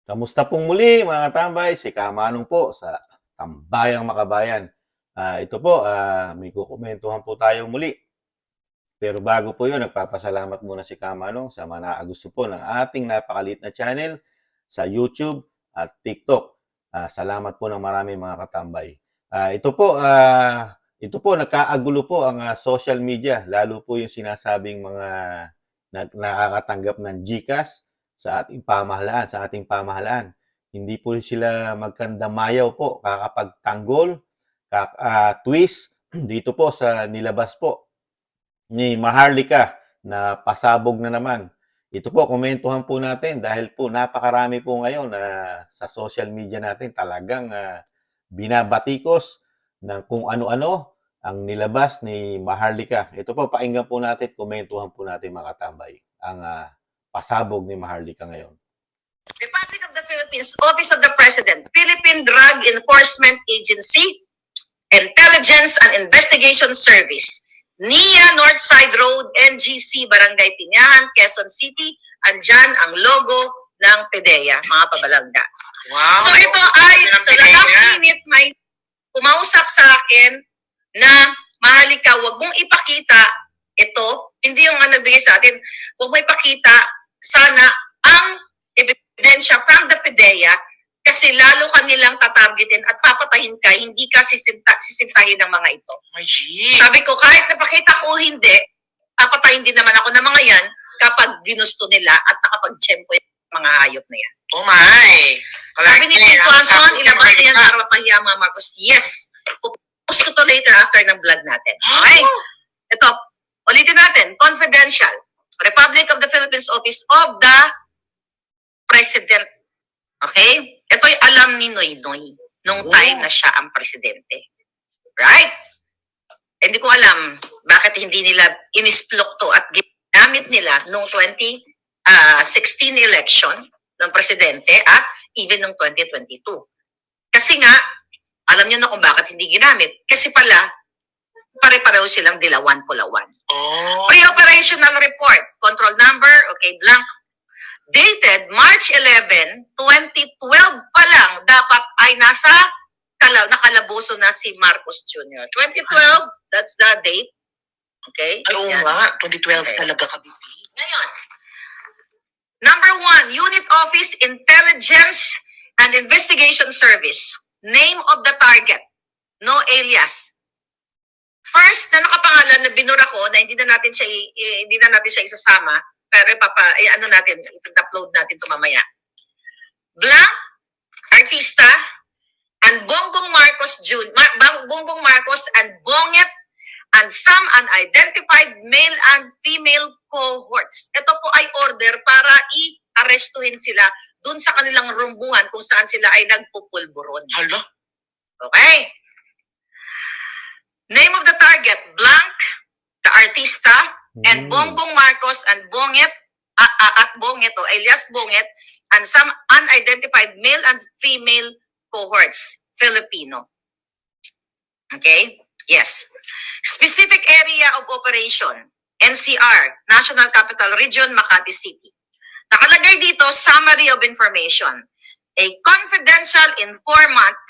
Kamusta pong muli mga tambay? Si Kamanong po sa Tambayang Makabayan. Ito po, may kukomentuhan po tayo muli. Pero bago po yun, nagpapasalamat muna si Kamanong sa mga nakakagusto po ng ating napakalit na channel sa YouTube at TikTok. Salamat po ng marami mga katambay. Ito po, nagkaagulo po ang social media, lalo po yung sinasabing mga nakakatanggap ng GCash sa ating pamahalaan. Hindi po sila magkandamayaw po, kakapagtanggol, twist, dito po sa nilabas po ni Maharlika na pasabog na naman. Ito po, komentuhan po natin dahil po napakarami po ngayon na sa social media natin talagang binabatikos ng kung ano-ano ang nilabas ni Maharlika. Ito po, pakinggan po natin, komentuhan po natin mga katambay ang pasabog ni Maharlika ngayon. Republic of the Philippines, Office of the President, Philippine Drug Enforcement Agency, Intelligence and Investigation Service, NIA Northside Road, NGC, Barangay Pinyahan, Quezon City. Andyan ang logo ng PDEA, mga pabalangga. Wow. So ito ay, sa last minute, may kumausap sa akin na, Maharlika, wag mong ipakita ito, hindi yung nagbigay sa atin, wag mo ipakita sana ang ebidensya from the PDEA kasi lalo kanilang tatargetin at papatahin ka, hindi ka sisintahin ng mga ito. My G. Sabi ko, kahit napakita ko hindi, papatahin din naman ako ng mga yan kapag ginusto nila at nakapag-tsempo yung mga hayop na yan. Oh my. Sabi ni Tito Anson, ilabas na yan para mapahiya mga Marcos. Yes. Post ko to later after ng vlog natin. Okay? Ito, ulitin natin. Confidential. Republic of the Philippines Office of the President. Okay? Ito'y alam ni Noy Noy nung time na siya ang presidente. Right? Hindi ko alam bakit hindi nila inisplok to at ginamit nila nung 2016 election ng presidente at even nung 2022. Kasi nga, alam niyo na kung bakit hindi ginamit. Kasi pala, pare-pareho silang dilawan pulawan. Oh. Pre-operational report, control number, okay, blank. Dated March 11, 2012 pa lang, dapat ay nasa nakalaboso na si Marcos Jr. 2012, that's the date. Okay? Ay, oo nga. 2012 talaga kami. Ngayon, number 1, Unit Office Intelligence and Investigation Service. Name of the target. No alias. First na nakapangalan na binura ko na hindi na natin siya isasama, pero i-upload natin ito mamaya. Blank, artista, and Bongbong Marcos Jr., Bongbong Marcos and Bonget, and some unidentified male and female cohorts. Ito po ay order para i-arestuhin sila dun sa kanilang rumbuhan kung saan sila ay nagpupulburon. Hala? Okay? Name of the target, blank, the artista, and Bongbong Marcos and Bonget, at Bonget o alias Bonget, and some unidentified male and female cohorts, Filipino. Okay? Yes. Specific area of operation, NCR, National Capital Region, Makati City. Nakalagay dito, summary of information. A confidential informant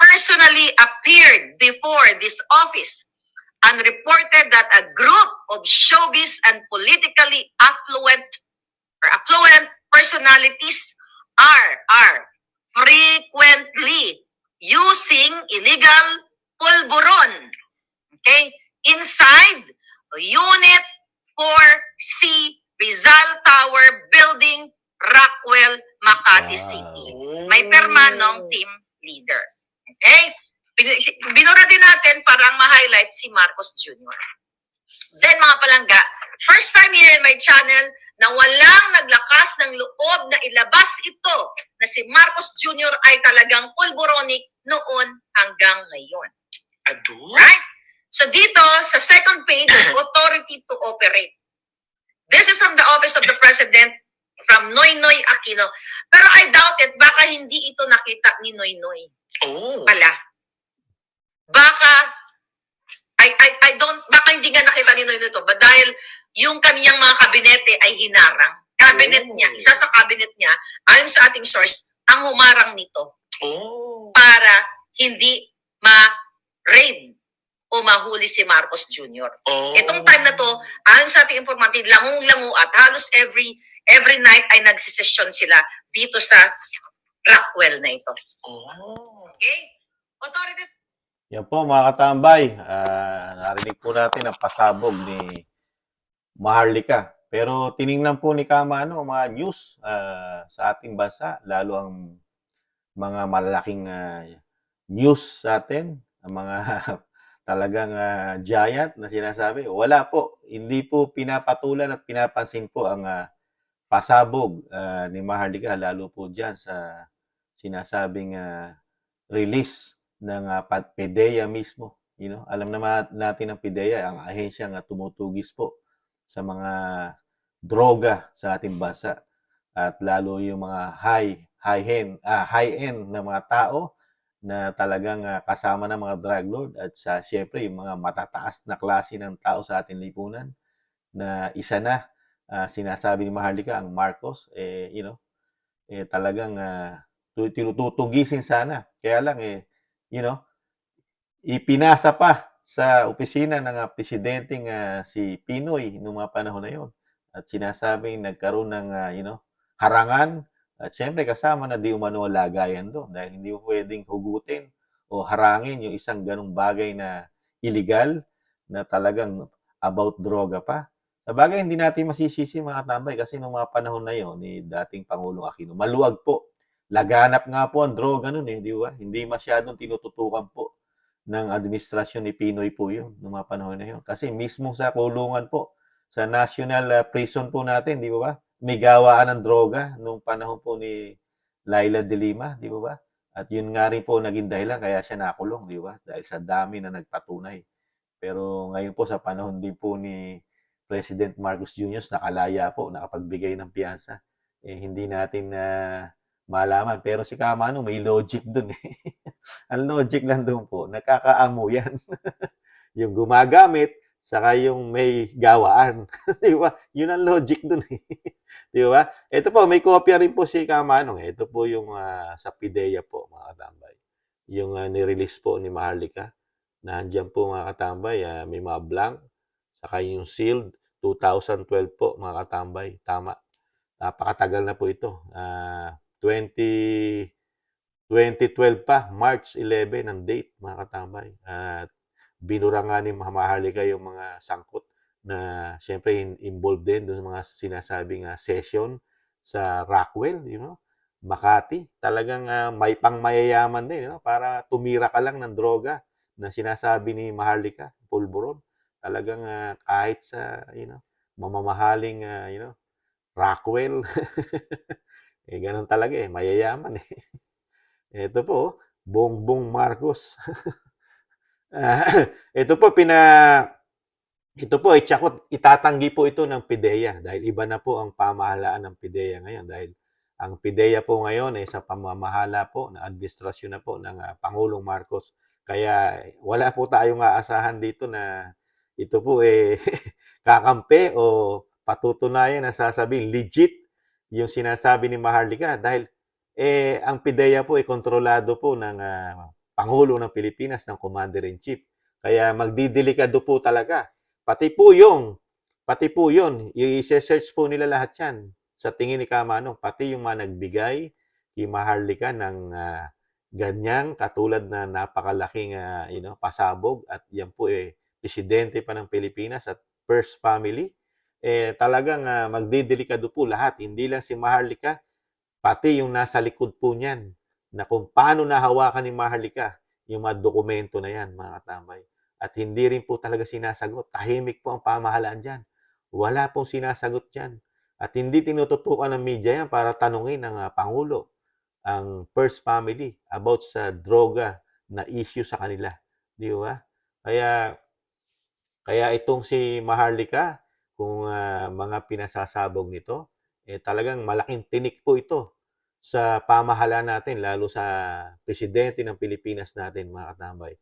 personally appeared before this office and reported that a group of showbiz and politically affluent personalities are frequently using illegal pulburon, okay, inside Unit 4C Rizal Tower Building, Rockwell, Makati City. May perma ng team leader. Okay? Binura din natin para ma-highlight si Marcos Jr. Then mga palangga, first time here in my channel na walang naglakas ng loob na ilabas ito na si Marcos Jr. ay talagang pulboronic noon hanggang ngayon. Ado? Right? So dito, sa second page, authority to operate. This is from the Office of the President from Noynoy Aquino. Pero I doubt it, baka hindi ito nakita ni Noynoy. Oh. Pala. Baka hindi nga nakita ni Noynoy ito, but dahil yung kaniyang mga kabinete ay hinarang. cabinet niya, isa sa cabinet niya, ayon sa ating source, ang humarang nito Oh. para hindi ma-raid o mahuli si Marcos Jr. Oh. Itong time na to, ayon sa ating informant, langung-langu at halos every night ay nagsisesyon sila dito sa Rockwell na ito. Oh. Okay? Authority. Yan po mga katambay, narinig po natin ang pasabog ni Maharlika. Pero tiningnan po ni Kamano mga news sa ating bansa, lalo ang mga malalaking news sa atin, ang mga talagang giant na sinasabi. Wala po, hindi po pinapatulan at pinapansin po ang pasabog ni Maharlika, lalo po dyan sa sinasabing release ng PDEA mismo. You know, alam naman natin ang PDEA, ang ahensya nga tumutugis po sa mga droga sa ating bansa. At lalo yung mga high-end na mga tao na talagang kasama ng mga drug lord at syempre yung mga matataas na klase ng tao sa ating lipunan na isa na sinasabi ni Maharlika ang Marcos, talagang tinututugisin sana. Kaya lang ipinasa pa sa opisina ng presidenteng si Pinoy noong mga panahon na yon. At sinasabing nagkaroon ng harangan at syempre kasama na di umano lagayan doon dahil hindi mo pwedeng hugutin o harangin yung isang ganong bagay na illegal na talagang about droga pa. Sa bagay, hindi natin masisisi mga tambay kasi noong mga panahon na yon ni dating Pangulong Aquino, maluwag po. Laganap nga po ang droga noon di ba? Hindi masyadong tinututukan po ng administrasyon ni Pinoy po yun noong mga panahon na yun. Kasi mismo sa kulungan po, sa national prison po natin, di ba? May gawaan ng droga noong panahon po ni Laila de Lima, di ba? At yun nga rin po naging dahilan kaya siya nakulong, di ba? Dahil sa dami na nagpatunay. Pero ngayon po sa panahon din po ni President Marcos Jr. nakalaya po, nakapagbigay ng piyansa. Hindi natin malaman. Pero si Kamano may logic dun Ang logic lang doon po, nakakaamo yan. Yung gumagamit, saka yung may gawaan. Di ba? Yun ang logic dun Di ba? Ito po, may kopya rin po si Kamanong. Ito po yung sa PDEA po, mga katambay. Yung nirelease po ni Maharlika. Nandiyan po mga katambay, may mga blank. Saka yung sealed, 2012 po mga katambay. Tama. Napakatagal na po ito. 2012 pa, March 11 ang date mga katambay. At binura nga ni Maharlika yung mga sangkot na siyempre involved din doon sa mga sinasabing session sa Rockwell, Makati. Talagang may pangmayayaman din, para tumira ka lang ng droga na sinasabi ni Maharlika, pulburon. Talagang kahit sa, mamamahaling, Rockwell. Ganun talaga mayayaman Ito po, Bongbong Marcos. Ito po itatanggi po ito ng PDEA dahil iba na po ang pamahalaan ng PDEA ngayon dahil ang PDEA po ngayon ay sa pamamahala po na administrasyon na po ng Pangulong Marcos. Kaya wala po tayong aasahan dito na ito po kakampi o patutunayan na sasabihin legit yung sinasabi ni Maharlika dahil ang PDEA po ay kontrolado po ng Pangulo ng Pilipinas, ng Commander-in-Chief. Kaya magdidelikado po talaga. Pati po yun, i-search po nila lahat yan. Sa tingin ni Kamanong, pati yung mga nagbigay kay Maharlika ng ganyang katulad na napakalaking pasabog at yan po presidente pa ng Pilipinas at first family. Talagang magdidelikado po lahat. Hindi lang si Maharlika, pati yung nasa likod po niyan, na kung paano nahawakan ni Maharlika yung mga dokumento na yan, mga katambay. At hindi rin po talaga sinasagot. Tahimik po ang pamahalaan dyan. Wala pong sinasagot dyan. At hindi tinututukan ng media yan para tanungin ng Pangulo, ang first family, about sa droga na issue sa kanila. Di ba? Kaya itong si Maharlika, kung mga pinasasabog nito, talagang malaking tinik po ito sa pamahalaan natin, lalo sa presidente ng Pilipinas natin, mga katambay.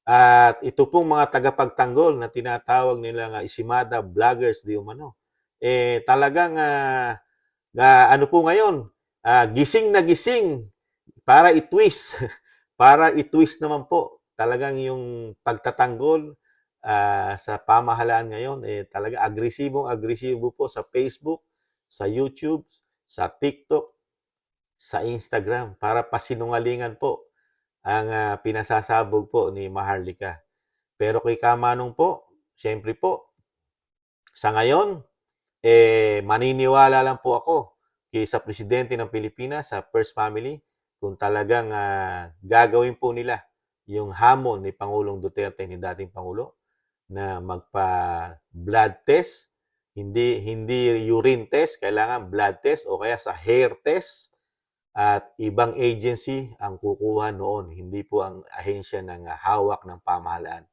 At ito pong mga tagapagtanggol na tinatawag nila nga isimada vloggers di umano, talagang ano po ngayon, gising na gising para i-twist. Para i-twist naman po talagang yung pagtatanggol sa pamahalaan ngayon, talaga agresibo po sa Facebook, sa YouTube, sa TikTok, sa Instagram para pasinungalingan po ang pinasasabog po ni Maharlika. Pero kay Kamanong po, siyempre po, sa ngayon, maniniwala lang po ako sa presidente ng Pilipinas, sa First Family, kung talagang gagawin po nila yung hamon ni Pangulong Duterte, ni dating Pangulo, na magpa-blood test, hindi urine test, kailangan blood test o kaya sa hair test at ibang agency ang kukuha noon, hindi po ang ahensya ng hawak ng pamahalaan.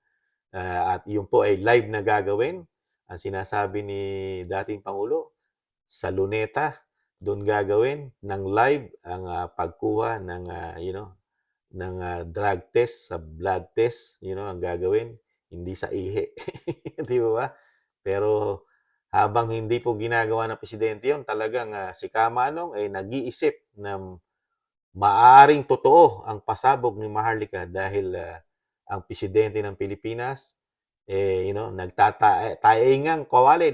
At yun po ay live na gagawin. Ang sinasabi ni dating Pangulo, sa Luneta, doon gagawin ng live ang pagkuha ng ng drug test sa blood test, ang gagawin, hindi sa ihi. Di ba? Pero habang hindi po ginagawa ng presidente yun, talagang si Kamanong ay nag-iisip na maaring totoo ang pasabog ni Maharlika dahil ang presidente ng Pilipinas nagtataingang kawali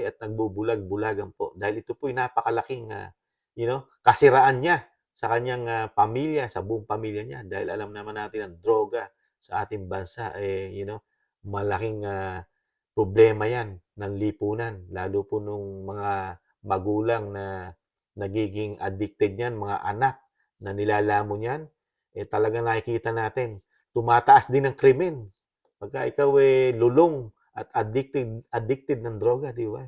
at nagbubulag-bulagan po dahil ito po ay napakalaking kasiraan niya sa kanyang pamilya, sa buong pamilya niya dahil alam naman natin ang droga sa ating bansa malaking problema yan ng lipunan lalo po nung mga magulang na nagiging addicted niyan, mga anak na nilalamon yan talagang nakikita natin tumataas din ang krimen pagka ikaw lulong at addicted ng droga, di ba?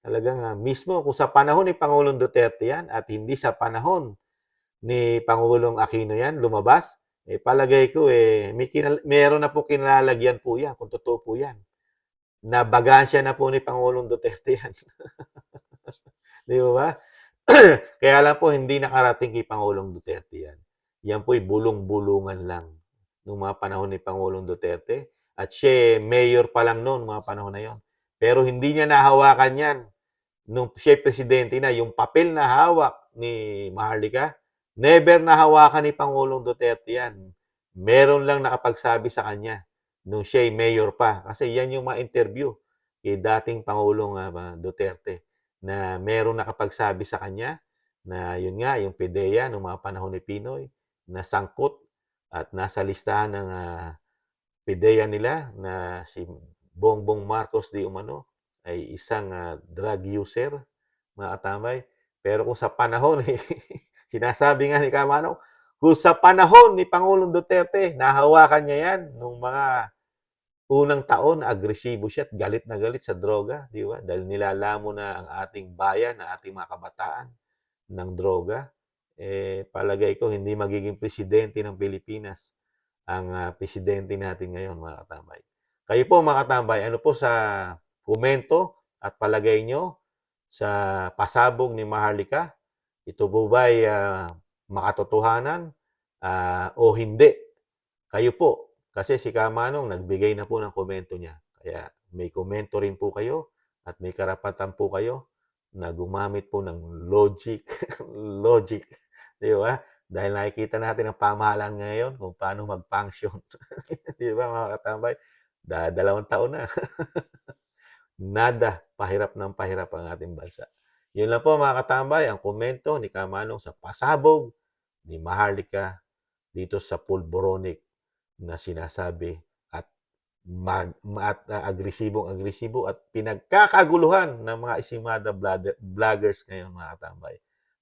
Talagang mismo kung sa panahon ni Pangulong Duterte yan at hindi sa panahon ni Pangulong Aquino yan lumabas, palagay ko meron na po kinalalagyan po yan kung totoo po yan. Nabagansya na po ni Pangulong Duterte yan. Di ba? Kaya lang po hindi nakarating kay Pangulong Duterte yan. Yan po'y bulong-bulungan lang noong mga panahon ni Pangulong Duterte. At siya, mayor pa lang noon, mga panahon na yon. Pero hindi niya nahawakan yan nung siya presidente na. Yung papel na hawak ni Maharlika, never nahawakan ni Pangulong Duterte yan. Meron lang nakapagsabi sa kanya nung siya mayor pa. Kasi yan yung mga interview kay dating Pangulong Duterte na meron nakapagsabi sa kanya na yun nga, yung PDEA noong mga panahon ni Pinoy, na sangkot at nasa listahan ng PDEA nila na si Bongbong Marcos di umano ay isang drug user, mga katambay. Pero kung sa panahon, sinasabi nga ni Kamanong, kung sa panahon ni Pangulong Duterte, nahawakan niya yan nung mga unang taon, agresibo siya at galit na galit sa droga, di ba? Dahil nilalamo na ang ating bayan, ang ating mga kabataan ng droga. Palagay ko hindi magiging presidente ng Pilipinas ang presidente natin ngayon, mga katambay. Kayo po, mga katambay, ano po sa komento at palagay nyo sa pasabog ni Maharlika? Ito po ba ay makatotohanan o hindi? Kayo po, kasi si Kamanong nagbigay na po ng komento niya. Kaya may komento rin po kayo at may karapatan po kayo na gumamit po ng logic. Logic. Di ba? Dahil nakikita natin ang pamahalaan ngayon kung paano mag-function. Di ba, mga katambay? 2 taon na. Nada, pahirap ng pahirap ang ating bansa. Yun lang po, mga katambay, ang komento ni Kamanong sa pasabog ni Maharlika dito sa Pulboronic na sinasabi at agresibo at pinagkakaguluhan ng mga isimada vloggers ngayon, mga katambay.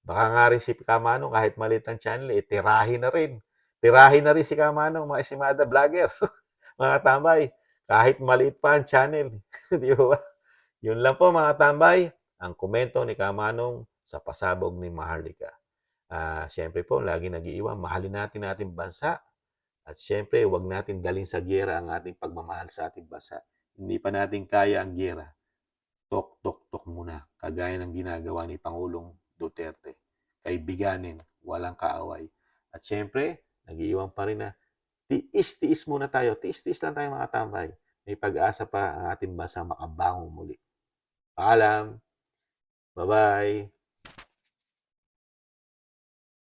Baka nga rin si Kamanong kahit maliit ang channel, tirahin na rin. Tirahin na rin si Kamanong, mga isimada vlogger. Mga katambay, kahit maliit pa ang channel. Di ba? Yun lang po, mga katambay, ang komento ni Kamanong sa pasabog ni Maharlika. Siyempre po, lagi nag-iiwan, mahalin natin ating bansa. At siyempre, huwag natin dalhin sa giyera ang ating pagmamahal sa ating bansa. Hindi pa natin kaya ang giyera. Tok muna. Kagaya ng ginagawa ni Pangulong Duterte. Kaibiganin, walang kaaway. At siyempre, nag-iiwan pa rin na tiis muna tayo. Tiis lang tayo, mga tambay. May pag-asa pa ang ating bansa makabangon muli. Paalam. Bye-bye.